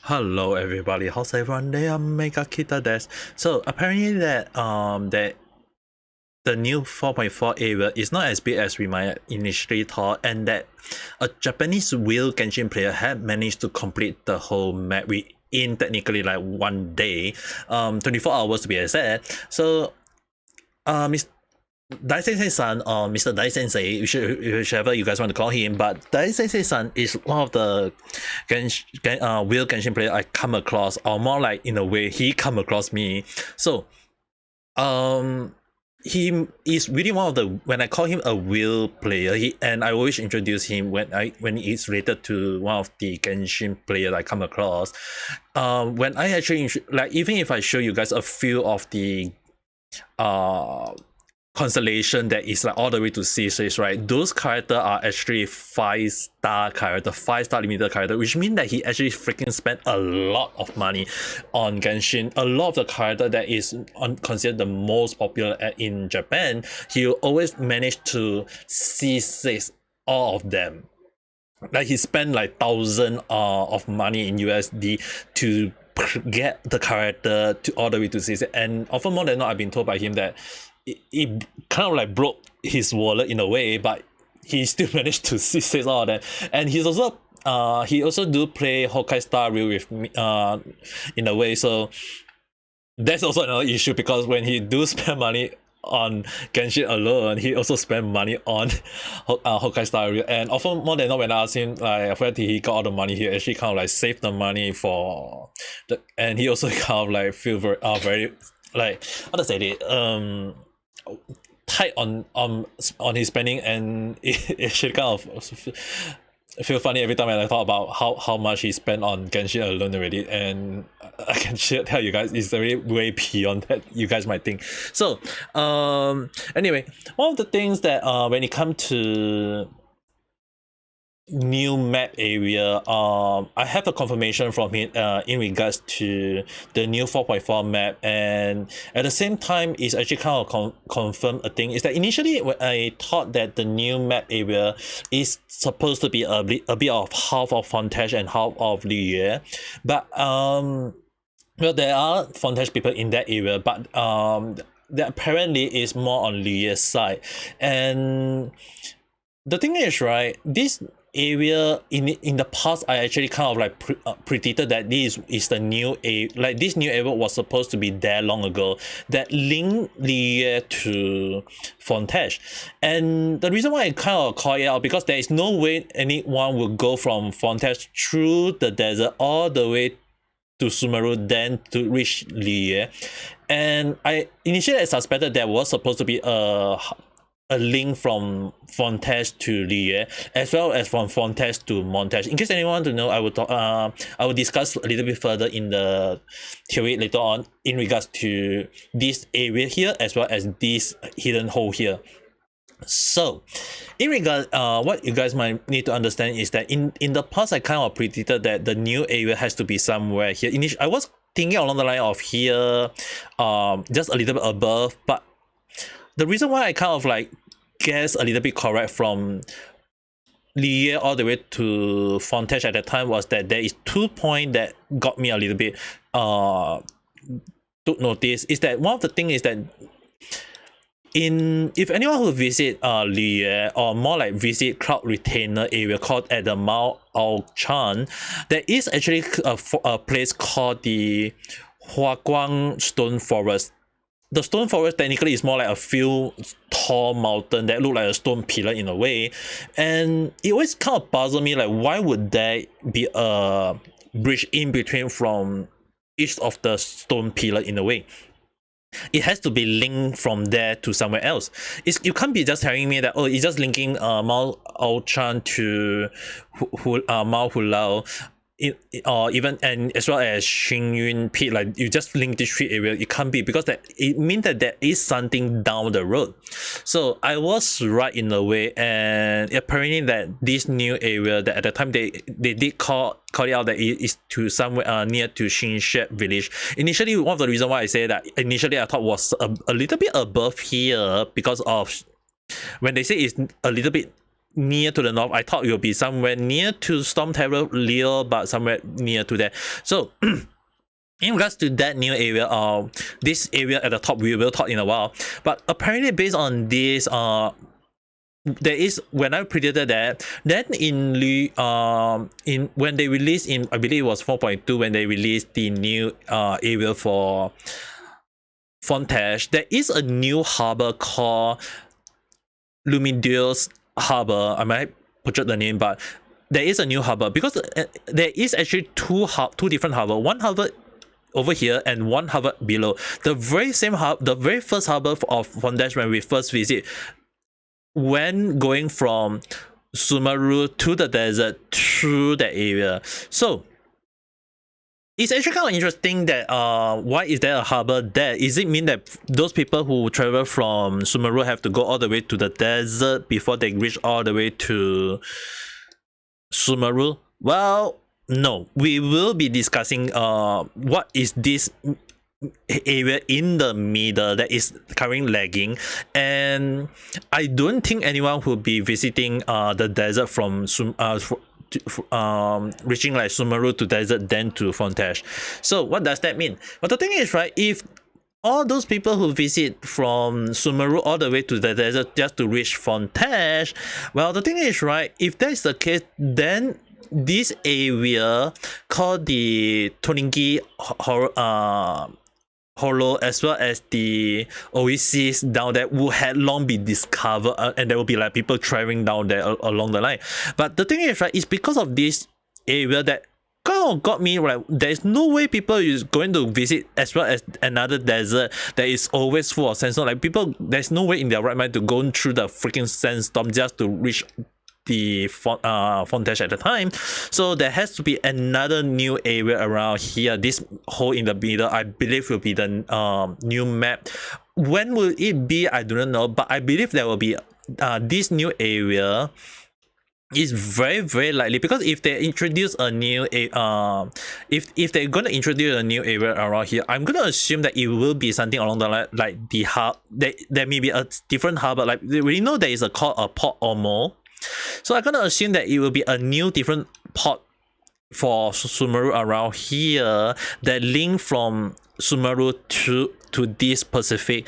Hello everybody, how's everyone? They are Ame Gakita desu. So apparently that the new 4.4 area is not as big as we might initially thought, and that a Japanese real Genshin player had managed to complete the whole map in technically like one day, 24 hours to be exact. So Mr. DaiSenSei-san or Mr. DaiSenSei, whichever you guys want to call him, but DaiSenSei-san is one of the real Genshin player I come across, or more like in a way he come across me. So he is really one of the, when I call him a real player, and I always introduce him when it's related to one of the Genshin player I come across. When I actually like, even if I show you guys a few of the constellation that is like all the way to C6, right? Those characters are actually 5-star character, 5-star limited character, which means that he actually freaking spent a lot of money on Genshin. A lot of the character that is considered the most popular in Japan, he always managed to C6 all of them. Like he spent like thousands of money in USD to get the character to all the way to C6, and often more than not, I've been told by him that it kind of like broke his wallet in a way, but he still managed to see all of that. And he also do play Honkai Star Rail with me in a way, so that's also another issue, because when he do spend money on Genshin alone, he also spend money on Honkai Star Rail. And often more than not, when I ask him like where did he got all the money, he actually kind of like saved the money for the, and he also kind of like feel very like, how to say it, tight on his spending, and it should kind of feel funny every time when I thought about how much he spent on Genshin alone already, and I can tell you guys it's very way beyond that you guys might think. So anyway, one of the things that when it comes to new map area, I have a confirmation from him in regards to the new 4.4 map, and at the same time it's actually kind of confirm a thing, is that initially when I thought that the new map area is supposed to be a bit of half of Fontaine and half of Liyue, but well, there are Fontaine people in that area, but that apparently is more on Liyue's side. And the thing is, right, this area in the past, I actually kind of like predicted that this is the new like this new area was supposed to be there long ago, that link Liyue to Fontaine. And the reason why I kind of call it out, because there is no way anyone will go from Fontaine through the desert all the way to Sumeru then to reach Liyue. And I initially suspected there was supposed to be a link from Fontaine to Liyue, as well as from Fontaine to Montage. In case anyone want to know, I will discuss a little bit further in the theory later on in regards to this area here, as well as this hidden hole here. So in regard, what you guys might need to understand is that in the past, I kind of predicted that the new area has to be somewhere here. Initially, I was thinking along the line of here, just a little bit above, but the reason why I kind of like guess a little bit correct from Liyue all the way to Fontaine at that time was that there is 2 points that got me a little bit took notice. Is that one of the things is that if anyone who visit Liyue, or more like visit Cloud Retainer area called at the Mao Ao Chan, there is actually a place called the Huaguang Stone Forest. The stone forest technically is more like a few tall mountain that look like a stone pillar in a way, and it always kind of puzzled me, like why would there be a bridge in between from each of the stone pillar in a way? It has to be linked from there to somewhere else. You can't be just telling me that, oh, it's just linking Mao Ao Chan to Mao Hulao, or even, and as well as Xingyun Pit, like you just link these three areas. It can't be, because that it means that there is something down the road. So I was right in a way, and apparently that this new area that at the time they did call it out that it is to somewhere near to Xinshe village. Initially, one of the reasons why I say that initially I thought was a little bit above here, because of when they say it's a little bit near to the north. I thought it would be somewhere near to Storm Terror Leo, but somewhere near to there. So in regards to that new area, this area at the top we will talk in a while. But apparently based on this, there is, when I predicted that, then in when they released in, I believe it was 4.2, when they released the new area for Fontaine, there is a new harbor called Lumidios Harbor. I might butcher the name, but there is a new harbor because there is actually two different harbor. One harbor over here and one harbor below. The very same harbor, the very first harbor of Fontaine when we first visit, when going from Sumeru to the desert through that area. So it's actually kind of interesting that why is there a harbor there? Is it mean that those people who travel from Sumeru have to go all the way to the desert before they reach all the way to Sumeru? Well, no. We will be discussing what is this area in the middle that is currently lagging, and I don't think anyone will be visiting the desert from reaching like Sumeru to desert then to Fontaine. So what does that mean? But the thing is, right, if all those people who visit from Sumeru all the way to the desert just to reach Fontaine, well, the thing is, right, if that is the case, then this area called the Toningi Hollow, as well as the oasis down there, would have long been discovered, and there will be like people traveling down there along the line. But the thing is, right, it's because of this area that kind of got me right. There's no way people is going to visit as well as another desert that is always full of sandstorm. Like people, there's no way in their right mind to go through the freaking sandstorm just to reach the Fontaine at the time. So there has to be another new area around here. This hole in the middle, I believe, will be the new map. When will it be? I don't know, but I believe there will be this new area is very, very likely, because if they introduce a new if they're gonna introduce a new area around here, I'm gonna assume that it will be something along the line like the hub. There may be a different harbor. Like we know there is a called a port or more. So I'm gonna assume that it will be a new different port for Sumeru around here that link from Sumeru to this Pacific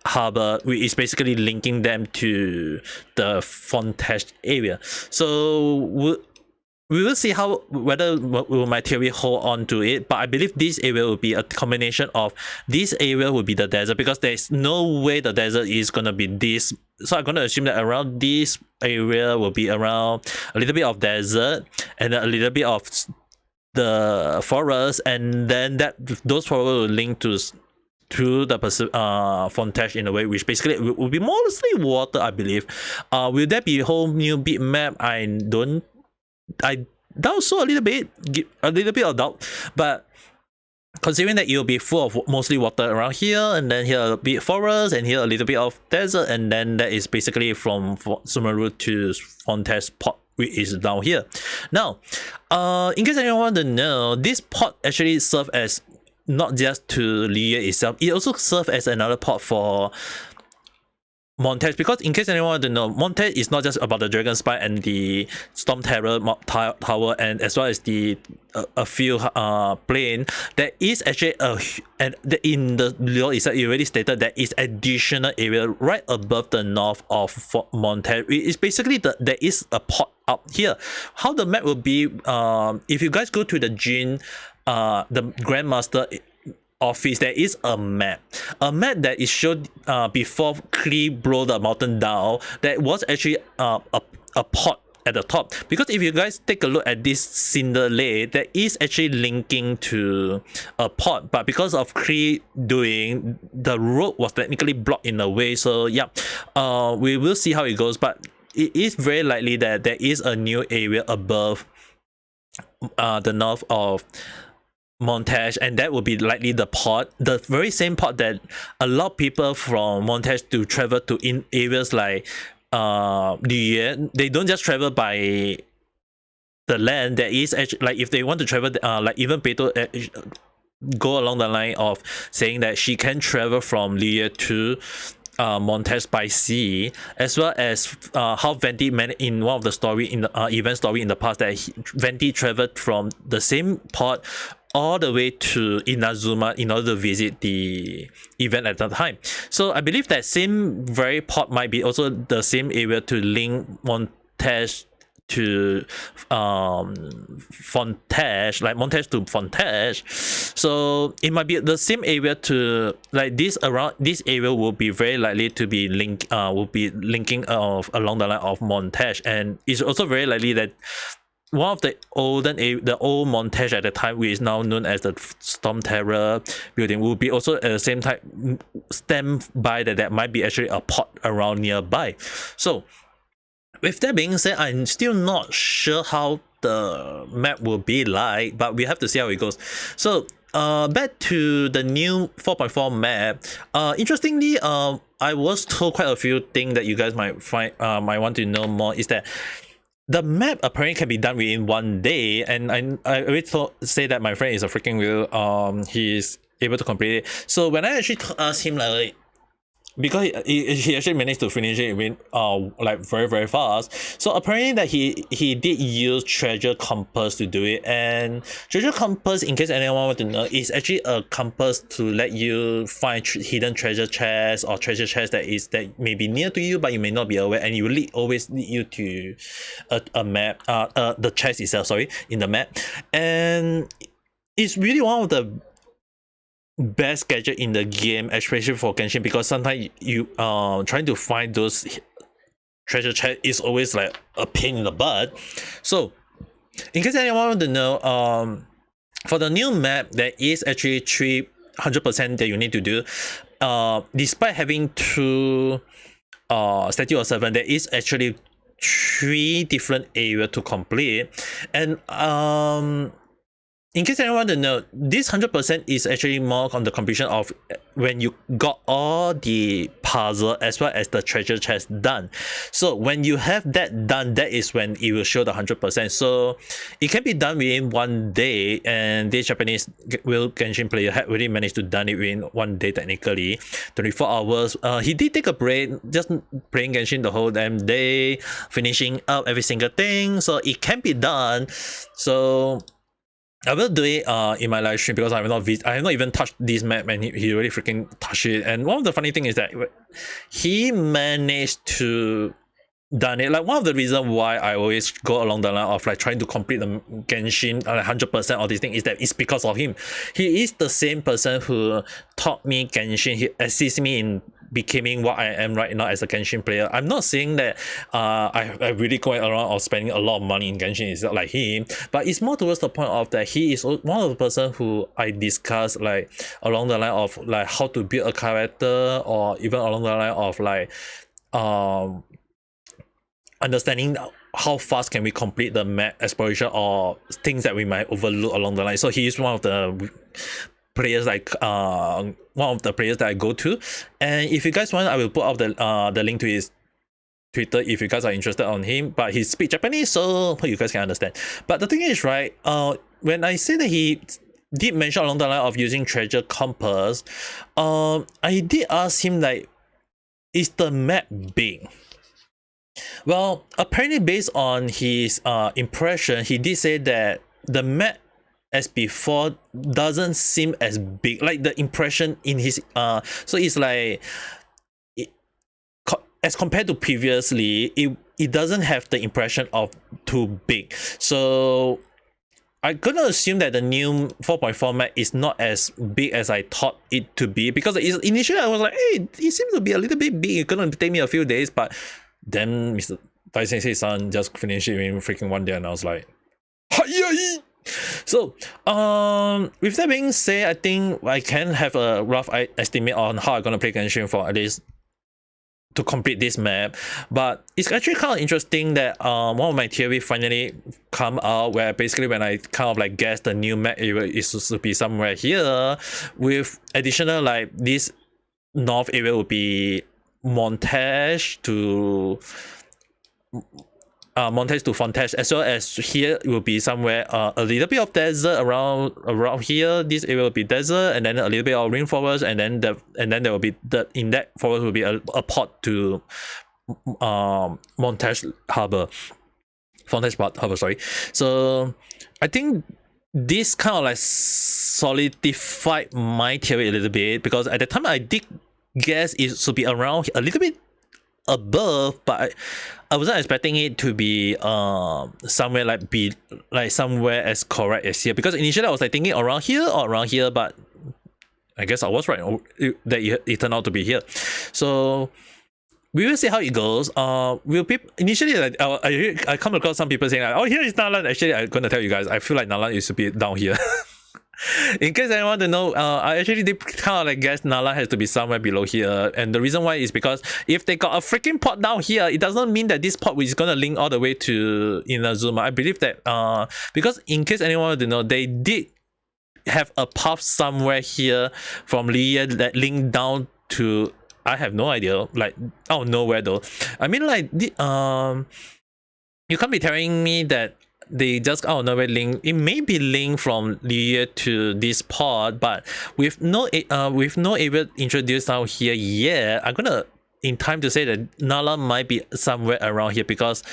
harbor, which is basically linking them to the Fontaine area. So we will see whether will my theory hold on to it, but I believe this area will be a combination of this area will be the desert, because there's no way the desert is gonna be this. So I'm gonna assume that around this area will be around a little bit of desert and a little bit of the forest, and then those forests will link to the Fontaine in a way, which basically will be mostly water, I believe. Will there be a whole new big map? I doubt so, a little bit of doubt, but considering that it will be full of mostly water around here, and then here a bit forest, and here a little bit of desert, and then that is basically from Sumeru to Fontaine's port, which is down here. Now, in case anyone want to know, this port actually serves as not just to Liye itself, it also serves as another port for Montes, because in case anyone want to know, Montes is not just about the Dragon Spire and the Storm Terror Tower, and as well as the a few plane. There is actually in the law itself, it already stated there is additional area right above the north of Montes. It's basically there is a port up here. How the map will be, if you guys go to the Jin, the Grandmaster office, there is a map that is showed before Kree blow the mountain down. That was actually a port at the top, because if you guys take a look at this cinder lake, there is actually linking to a port, but because of Kree doing, the road was technically blocked in a way. So yeah, we will see how it goes, but it is very likely that there is a new area above the north of Montage, and that will be likely the port, the very same port that allow people from Montage to travel to in areas like Liyue. They don't just travel by the land. There is actually, like, if they want to travel, like even Beto go along the line of saying that she can travel from Liyue to montage by sea, as well as how Venti in one of the story in the event story in the past that Venti traveled from the same port all the way to Inazuma in order to visit the event at that time. So I believe that same very port might be also the same area to link montage to Fontage, like montage to Fontage. So it might be the same area to like this around this area will be very likely to be linking of along the line of montage, and it's also very likely that one of the old montage at the time, which is now known as the Storm Terror building, will be also at the same time stand by that might be actually a port around nearby. So with that being said, I'm still not sure how the map will be like, but we have to see how it goes. So back to the new 4.4 map. Interestingly, I was told quite a few things that you guys might might want to know more. Is that the map apparently can be done within 1 day, and I already say that my friend is a freaking wheel. He's able to complete it. So when I actually asked him like, because he actually managed to finish it with like very fast. So apparently that he did use treasure compass to do it, and treasure compass, in case anyone want to know, is actually a compass to let you find hidden treasure chests or treasure chests that may be near to you but you may not be aware, and it will always lead you to a map, the chest itself, sorry, in the map. And it's really one of the best gadget in the game, especially for Genshin, because sometimes you trying to find those treasure chests is always like a pain in the butt. So in case anyone want to know, for the new map, there is actually 300% that you need to do. Despite having 2 statue of 7, there is actually 3 different areas to complete. And in case anyone want to know, this 100% is actually more on the completion of when you got all the puzzle as well as the treasure chest done. So when you have that done, that is when it will show the 100%. So it can be done within 1 day, and this Japanese Genshin player had already managed to done it within 1 day technically, 24 hours. He did take a break, just playing Genshin the whole damn day, finishing up every single thing. So it can be done. So I will do it in my live stream, because I have not even touched this map, and he really freaking touched it. And one of the funny thing is that he managed to done it. Like one of the reasons why I always go along the line of like trying to complete the Genshin 100% of this thing is that it's because of him. He is the same person who taught me Genshin. He assists me in becoming what I am right now as a Genshin player. I'm not saying that I really going around or spending a lot of money in Genshin. It's not like him, but it's more towards the point of that he is one of the person who I discuss like along the line of like how to build a character, or even along the line of like understanding how fast can we complete the map exploration or things that we might overlook along the line. So he is one of the players like one of the players that I go to. And if you guys want, I will put out the link to his Twitter if you guys are interested on him, but he speaks Japanese, so you guys can understand. But the thing is, right, when I say that he did mention along the line of using treasure compass, I did ask him like, is the map big? Well, apparently based on his impression, he did say that the map as before doesn't seem as big, like the impression in his so it's like as compared to previously, it doesn't have the impression of too big. So I'm gonna assume that the new 4.4 map is not as big as I thought it to be, because initially I was like, hey, it seems to be a little bit big, it's gonna take me a few days, but then Mr. DaiSenSei-san just finished it in freaking 1 day, and I was like, hi. So with that being said, I think I can have a rough estimate on how I'm gonna play Genshin for at least to complete this map. But it's actually kind of interesting that one of my theory finally come out, where basically when I kind of like guess the new map area is supposed to be somewhere here, with additional like this north area will be montage to Montes to Fontes, as well as here it will be somewhere a little bit of desert around here. This area will be desert, and then a little bit of rainforest, and then there will be in that forest will be a port to Montes Harbor. Fontes Harbor, sorry. So I think this kind of like solidified my theory a little bit, because at the time I did guess it should be around a little bit above, but I wasn't expecting it to be somewhere like somewhere as correct as here, because initially I was like thinking around here or around here, but I guess I was right that it turned out to be here. So we will see how it goes. Will people initially like I come across some people saying like, oh, here is Nalan. Actually, I'm gonna tell you guys, I feel like Nalan is to be down here. In case anyone want to know, I actually did kind of like guess Nala has to be somewhere below here, and the reason why is because if they got a freaking port down here, it doesn't mean that this port is gonna link all the way to Inazuma. I believe that because in case anyone want to know, they did have a path somewhere here from Liya that linked down to, I have no idea, like out of nowhere though. I mean, like you can't be telling me that they just out of nowhere link. It may be linked from Liya to this pod, but with no area introduced out here yet, I'm gonna in time to say that Nala might be somewhere around here, because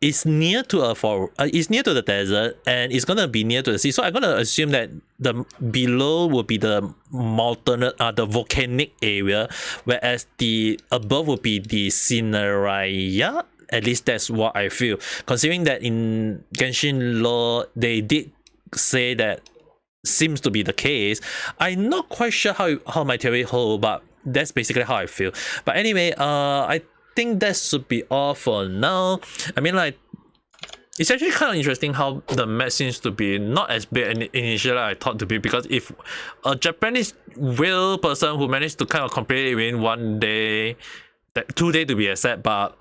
it's near to it's near to the desert, and it's gonna be near to the sea. So I'm gonna assume that the below will be the mountain, the volcanic area, whereas the above will be the Cineraya. At least that's what I feel, considering that in Genshin lore they did say that seems to be the case. I'm not quite sure how my theory holds, but that's basically how I feel. But anyway, I think that should be all for now. I mean, like, it's actually kind of interesting how the map seems to be not as big initially I thought to be, because if a Japanese real person who managed to kind of complete it within 1 day, 2 days to be exact, but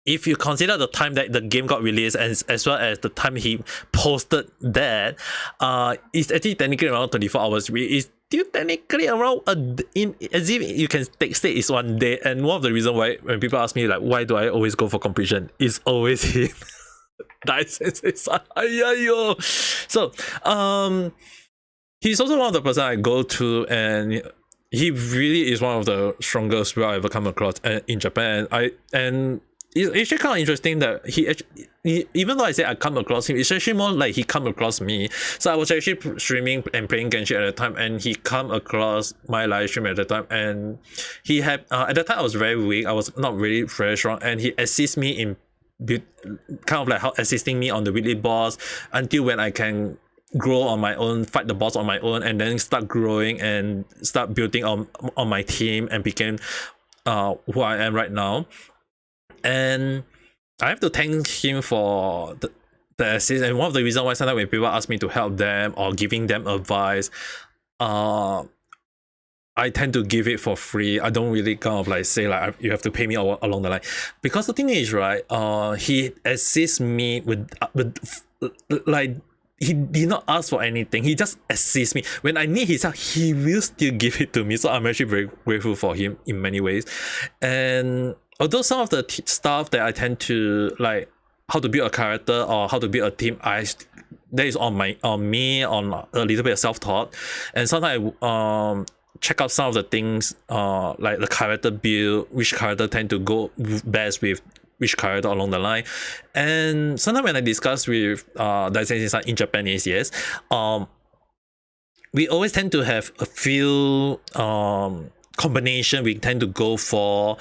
if you consider the time that the game got released, and as well as the time he posted that, it's actually technically around 24 hours. It's still technically around as if you can say it's 1 day. And one of the reasons why when people ask me like why do I always go for completion, it's always him. DaiSenSei. So he's also one of the person I go to, and he really is one of the strongest I ever come across in Japan. And it's actually kind of interesting that he even though I say I come across him, it's actually more like he come across me. So I was actually streaming and playing Genshin at the time, and he come across my live stream at the time, and he had at the time I was very weak, I was not really very strong, and he assists me in kind of like how assisting me on the weekly boss until when I can grow on my own, fight the boss on my own, and then start growing and start building on my team and became who I am right now. And I have to thank him for the assist. And one of the reasons why sometimes when people ask me to help them or giving them advice, I tend to give it for free. I don't really kind of like say like you have to pay me along the line, because the thing is, right, he assists me with like, he did not ask for anything. He just assists me. When I need his help, he will still give it to me. So I'm actually very grateful for him in many ways. And although some of the stuff that I tend to like, how to build a character or how to build a team, that is on me, on a little bit of self-taught. And sometimes I check out some of the things like the character build, which character tend to go best with which character along the line. And sometimes when I discuss with DaiSenSei in Japanese, yes, we always tend to have a few combination we tend to go for,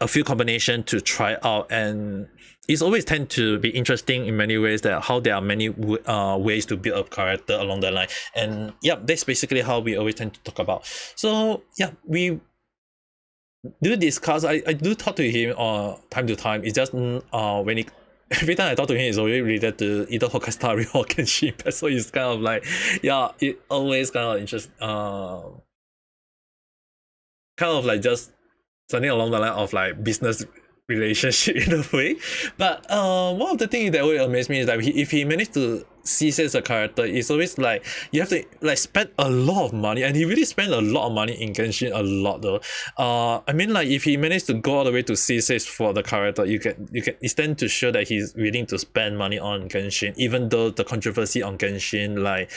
a few combination to try out, and it's always tend to be interesting in many ways that how there are many ways to build a character along the line. And yeah, that's basically how we always tend to talk about. So yeah, we do discuss. I do talk to him time to time. It's just when he every time I talk to him, it's always related to either Honkai Star Rail or Genshin. So it's kind of like, yeah, it always kind of interest kind of like just something along the line of like business relationship in a way. But one of the things that would amaze me is that if he managed to see as a character, it's always like you have to like spend a lot of money, and he really spent a lot of money in Genshin, a lot though. I mean, like if he managed to go all the way to C6 for the character, it's tend to show that he's willing to spend money on Genshin, even though the controversy on Genshin, like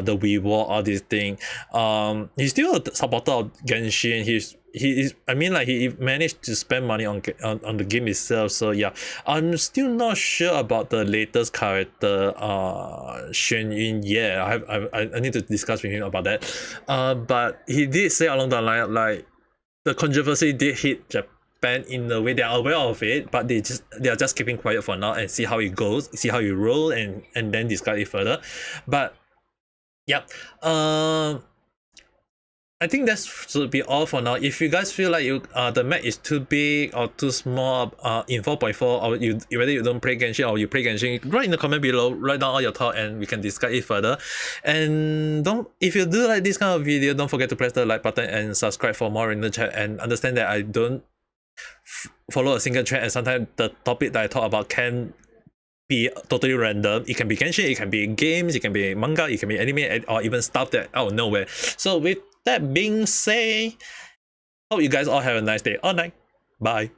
the reward, all these things. He's still a supporter of Genshin. He is, I mean, like he managed to spend money on the game itself. So yeah, I'm still not sure about the latest character Xuan Yun. Yeah, I need to discuss with him about that. But he did say along the line like the controversy did hit Japan in a way they are aware of it, but they are just keeping quiet for now and see how it goes, see how it roll, and then discuss it further. But yeah, I think that should be all for now. If you guys feel like the map is too big or too small in 4.4, or whether you don't play Genshin or you play Genshin, write in the comment below, write down all your thoughts, and we can discuss it further. And if you do like this kind of video, don't forget to press the like button and subscribe for more in the chat, and understand that I don't follow a single trend, and sometimes the topic that I talk about can be totally random. It can be Genshin, it can be games, it can be manga, it can be anime, or even stuff that out of nowhere. So with that being said, hope you guys all have a nice day or night. Bye.